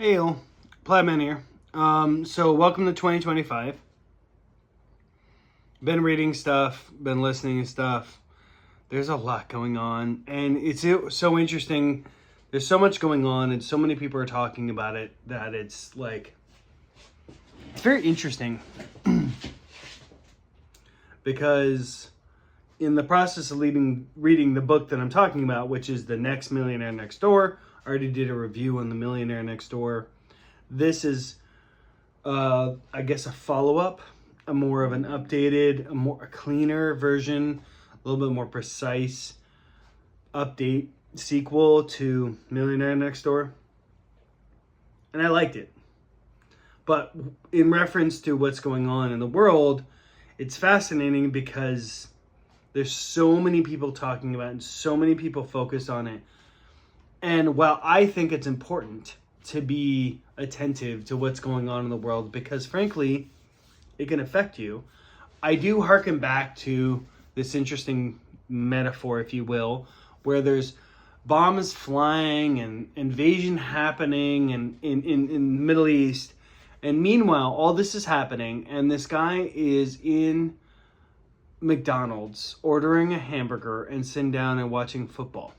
Hey y'all, Plaidman here. So welcome to 2025. Been reading stuff, been listening to stuff. There's a lot going on, and it's so interesting. There's so much going on, and so many people are talking about it that it's very interesting. Because in the process of reading the book that I'm talking about, which is The Next Millionaire Next Door, I already did a review on The Millionaire Next Door. This is, I guess, a follow-up, a more of an updated, a cleaner version, a little bit more precise update sequel to Millionaire Next Door. And I liked it. But in reference to what's going on in the world, it's fascinating because there's so many people talking about it and so many people focused on it. And while I think it's important to be attentive to what's going on in the world, because frankly, it can affect you, I do hearken back to this interesting metaphor, if you will, where there's bombs flying and invasion happening and in the Middle East. And meanwhile, all this is happening, and this guy is in McDonald's ordering a hamburger and sitting down and watching football.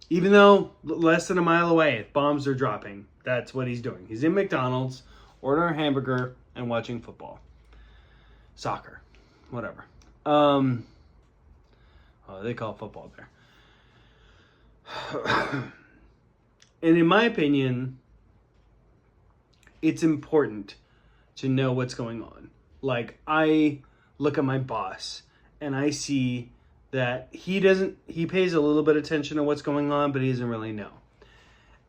Even though less than a mile away, bombs are dropping. That's what he's doing. He's in McDonald's, ordering a hamburger and watching football. Soccer. Whatever. They call it football there. And in my opinion, it's important to know what's going on. Like, I look at my boss and I see that he pays a little bit of attention to what's going on, but he doesn't really know.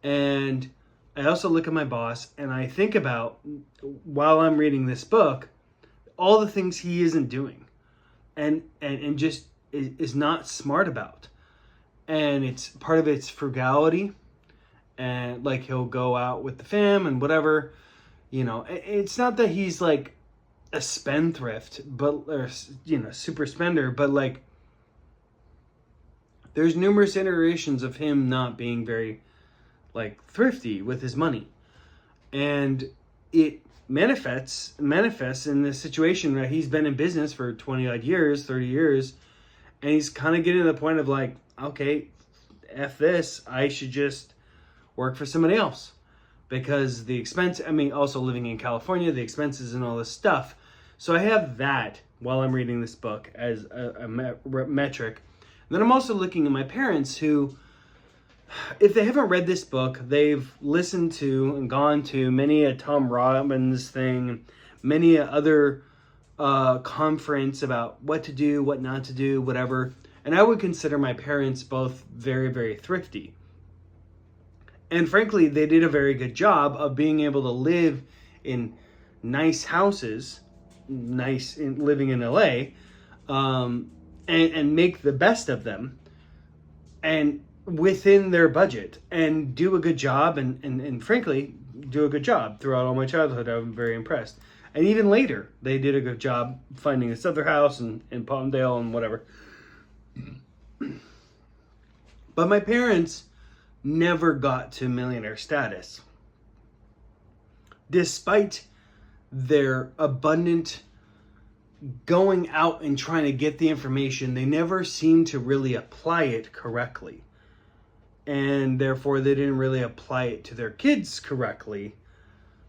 And I also look at my boss and I think about, while I'm reading this book, all the things he isn't doing and just is not smart about. And it's part of it's frugality, and like he'll go out with the fam and whatever, it's not that he's like a spendthrift, or super spender, but like there's numerous iterations of him not being very thrifty with his money. And it manifests in this situation where he's been in business for 20 odd years, 30 years, and he's kind of getting to the point of okay, F this, I should just work for somebody else. Because the expense, also living in California, the expenses and all this stuff. So I have that while I'm reading this book as a metric. And then I'm also looking at my parents who, if they haven't read this book, they've listened to and gone to many a Tom Robbins thing, many a other conference about what to do, what not to do, whatever. And I would consider my parents both very, very thrifty. And frankly, they did a very good job of being able to live in nice houses, living in LA, and make the best of them, and within their budget, and do a good job, and frankly, do a good job throughout all my childhood. I'm very impressed. And even later, they did a good job finding this other house in Palmdale and whatever. But my parents never got to millionaire status, despite their abundant going out and trying to get the information. They never seemed to really apply it correctly, and therefore they didn't really apply it to their kids correctly.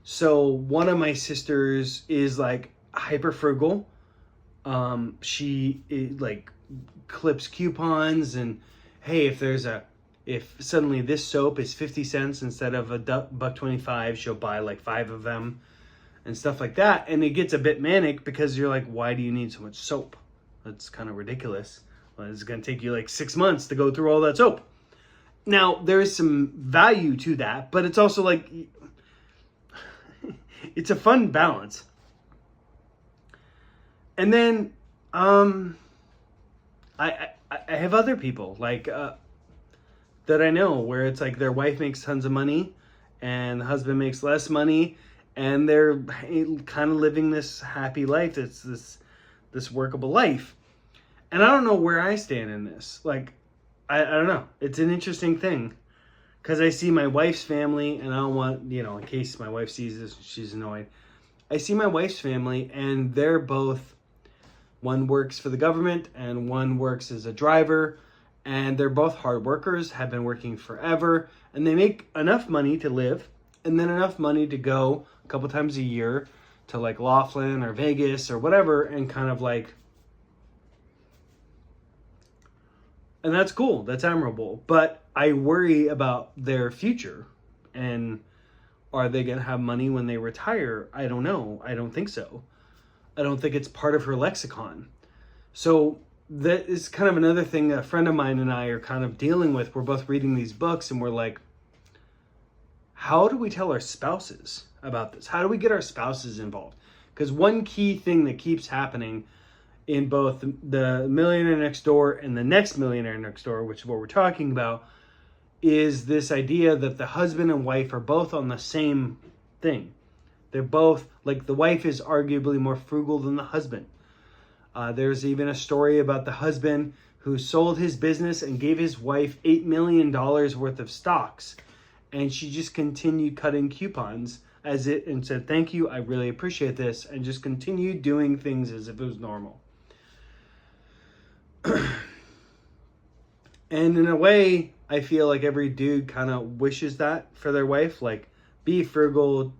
So one of my sisters is hyper frugal. She clips coupons, and hey, if suddenly this soap is 50 cents instead of $1.25, she'll buy 5 of them and stuff like that. And it gets a bit manic because you're like, why do you need so much soap? That's kind of ridiculous. Well, it's going to take you 6 months to go through all that soap. Now, there is some value to that, but it's also it's a fun balance. And then I have other people that I know where it's their wife makes tons of money and the husband makes less money, and they're kind of living this happy life. It's this workable life. And I don't know where I stand in this. I don't know. It's an interesting thing because I see my wife's family, and I don't want, in case my wife sees this, she's annoyed. I see my wife's family, and they're both, one works for the government and one works as a driver, and they're both hard workers, have been working forever, and they make enough money to live, and then enough money to go a couple times a year to like Laughlin or Vegas or whatever, and kind of like, and that's cool, that's admirable, but I worry about their future, and are they going to have money when they retire? I don't know. I don't think so. I don't think it's part of her lexicon. So that is kind of another thing that a friend of mine and I are kind of dealing with. We're both reading these books, and we're like, how do we tell our spouses about this? How do we get our spouses involved? Because one key thing that keeps happening in both the Millionaire Next Door and the Next Millionaire Next Door, which is what we're talking about, is this idea that the husband and wife are both on the same thing. They're both, like, the wife is arguably more frugal than the husband. There's even a story about the husband who sold his business and gave his wife $8 million worth of stocks. And she just continued cutting coupons and said, thank you, I really appreciate this, and just continued doing things as if it was normal. And in a way, I feel like every dude kind of wishes that for their wife. Like, be frugal,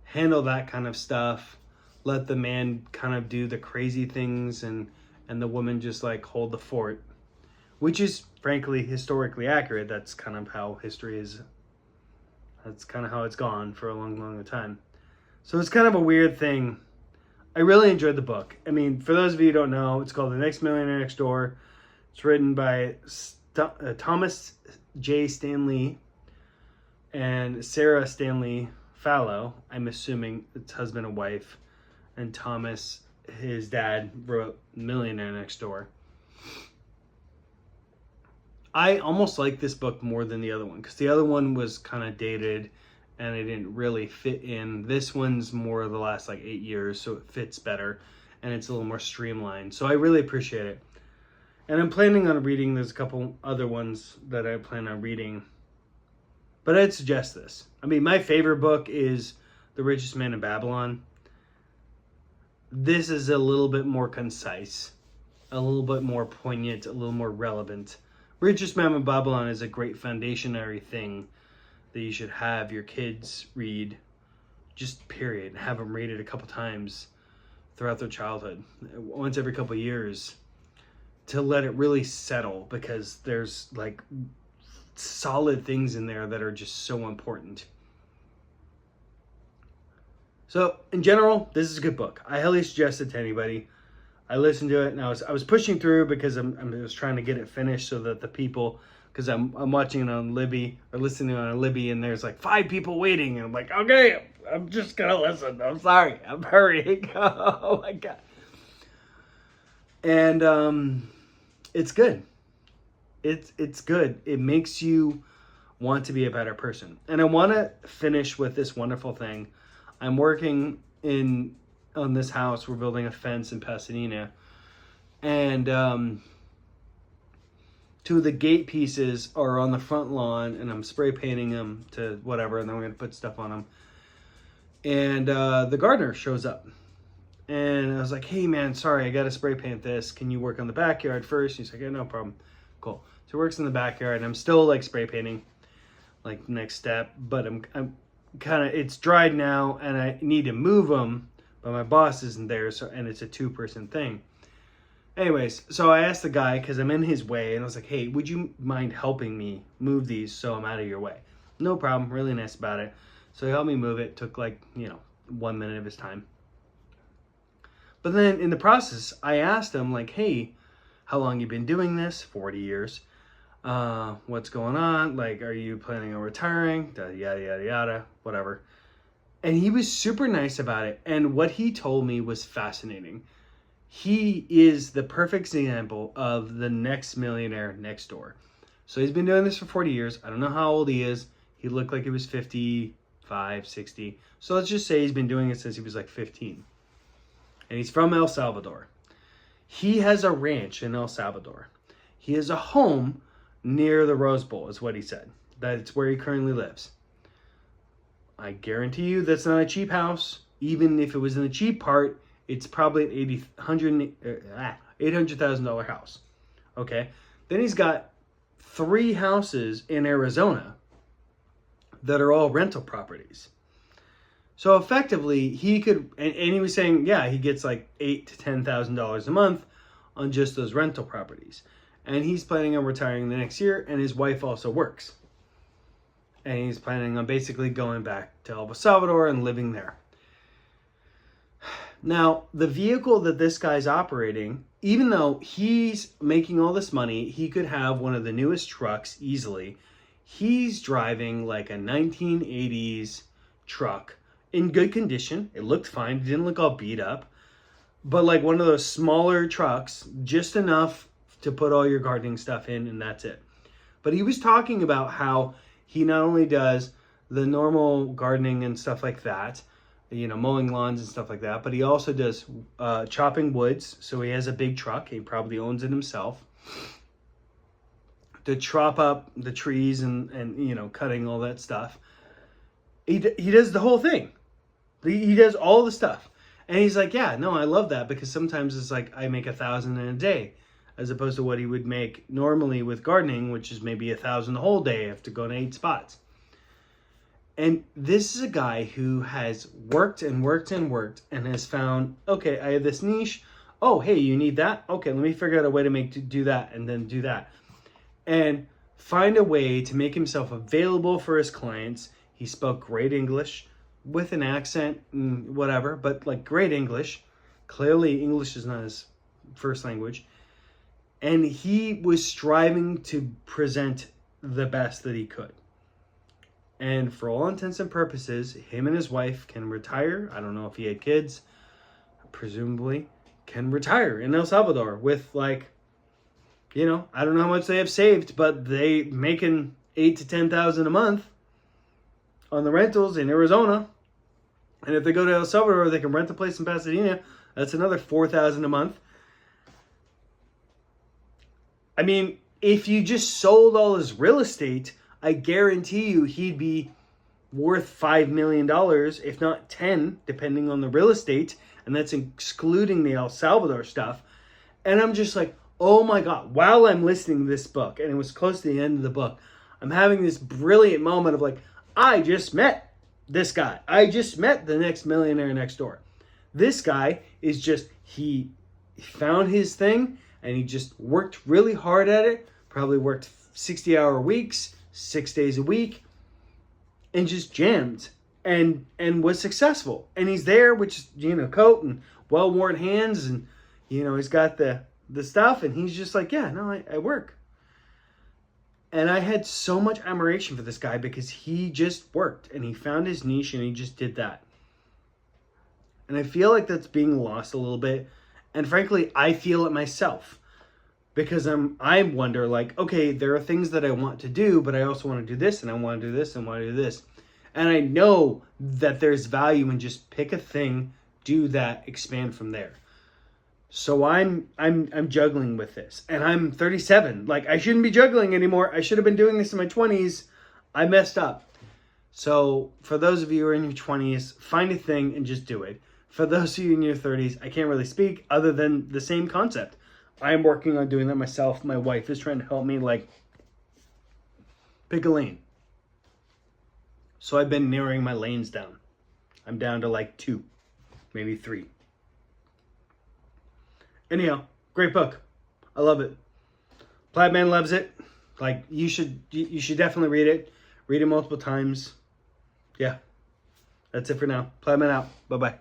handle that kind of stuff. Let the man kind of do the crazy things, and the woman just like hold the fort. Which is, frankly, historically accurate. That's kind of how history is. That's kind of how it's gone for a long, long time. So it's kind of a weird thing. I really enjoyed the book. I mean, for those of you who don't know, it's called The Next Millionaire Next Door. It's written by Thomas J. Stanley and Sarah Stanley Fallow. I'm assuming it's husband and wife. And Thomas, his dad, wrote Millionaire Next Door. I almost like this book more than the other one, because the other one was kind of dated and it didn't really fit in. This one's more of the last like 8 years, so it fits better and it's a little more streamlined. So I really appreciate it. And I'm planning on reading, there's a couple other ones that I plan on reading. But I'd suggest this. I mean, my favorite book is The Richest Man in Babylon. This is a little bit more concise, a little bit more poignant, a little more relevant. Richest Man in Babylon is a great foundationary thing that you should have your kids read, just period. Have them read it a couple times throughout their childhood, once every couple years, to let it really settle, because there's like solid things in there that are just so important. So in general, this is a good book. I highly suggest it to anybody. I listened to it, and I was pushing through because I was trying to get it finished so that the people, because I'm watching it on Libby or listening on Libby, and there's like 5 people waiting, and I'm like, okay, I'm just gonna listen. I'm sorry, I'm hurrying. Oh my god. And it's good. It's good. It makes you want to be a better person. And I want to finish with this wonderful thing. I'm working on this house. We're building a fence in Pasadena, and 2 of the gate pieces are on the front lawn, and I'm spray painting them to whatever, and then we're gonna put stuff on them. And the gardener shows up, and I was like, hey man, sorry, I gotta spray paint this, can you work on the backyard first? He's like, yeah, no problem. Cool. So he works in the backyard, and I'm still like spray painting, like next step, but I'm kind of, it's dried now, and I need to move them, but my boss isn't there, so, and it's a 2-person thing. Anyways, so I asked the guy, because I'm in his way, and I was like, hey, would you mind helping me move these so I'm out of your way? No problem, really nice about it. So he helped me move it. Took like, 1 minute of his time. But then in the process, I asked him like, hey, how long you been doing this? 40 years. What's going on? Like, are you planning on retiring? Yada, yada, yada, whatever. And he was super nice about it. And what he told me was fascinating. He is the perfect example of the next millionaire next door. So he's been doing this for 40 years. I don't know how old he is. He looked like he was 55, 60. So let's just say he's been doing it since he was like 15. And he's from El Salvador. He has a ranch in El Salvador. He has a home near the Rose Bowl, is what he said. That's where he currently lives. I guarantee you that's not a cheap house. Even if it was in the cheap part, it's probably an $800,000 house. Okay? Then he's got 3 houses in Arizona that are all rental properties. So effectively, he could, and he was saying, yeah, he gets like $8,000 to $10,000 a month on just those rental properties. And he's planning on retiring the next year, and his wife also works. And he's planning on basically going back to El Salvador and living there. Now, the vehicle that this guy's operating, even though he's making all this money, he could have one of the newest trucks easily. He's driving like a 1980s truck in good condition. It looked fine. It didn't look all beat up. But like one of those smaller trucks, just enough to put all your gardening stuff in, and that's it. But he was talking about how he not only does the normal gardening and stuff like that, you know, mowing lawns and stuff like that, but he also does chopping woods. So he has a big truck. He probably owns it himself to chop up the trees and you know, cutting all that stuff. He does the whole thing. He does all the stuff. And he's like, yeah, no, I love that, because sometimes it's like I make 1,000 in a day, as opposed to what he would make normally with gardening, which is maybe 1,000 the whole day. I have to go to 8 spots. And this is a guy who has worked and worked and worked and has found, okay, I have this niche. Oh, hey, you need that? Okay, let me figure out a way to do that, and then do that. And find a way to make himself available for his clients. He spoke great English with an accent and whatever, but like great English. Clearly, English is not his first language. And he was striving to present the best that he could. And for all intents and purposes, him and his wife can retire. I don't know if he had kids. Presumably can retire in El Salvador with, like, you know, I don't know how much they have saved, but they making $8,000 to $10,000 a month on the rentals in Arizona. And if they go to El Salvador, they can rent a place in Pasadena. That's another $4,000 a month. I mean, if you just sold all his real estate, I guarantee you he'd be worth $5 million, if not 10, depending on the real estate. And that's excluding the El Salvador stuff. And I'm just like, oh my God, while I'm listening to this book, and it was close to the end of the book, I'm having this brilliant moment of like, I just met this guy. I just met the next millionaire next door. This guy is just, he found his thing, and he just worked really hard at it, probably worked 60-hour weeks, 6 days a week, and just jammed and was successful. And he's there with just, you know, coat and well-worn hands, and, you know, he's got the stuff, and he's just like, yeah, no, I work. And I had so much admiration for this guy because he just worked and he found his niche and he just did that. And I feel like that's being lost a little bit. And frankly, I feel it myself because I wonder, like, okay, there are things that I want to do, but I also want to do this, and I want to do this, and want to do this. And I know that there's value in just pick a thing, do that, expand from there. So I'm juggling with this, and I'm 37. Like, I shouldn't be juggling anymore. I should have been doing this in my 20s. I messed up. So for those of you who are in your 20s, find a thing and just do it. For those of you in your 30s, I can't really speak other than the same concept. I'm working on doing that myself. My wife is trying to help me, like, pick a lane. So I've been narrowing my lanes down. I'm down to like 2, maybe 3. Anyhow, great book. I love it. Plaid Man loves it. Like, you should definitely read it. Read it multiple times. Yeah. That's it for now. Plaid Man out. Bye-bye.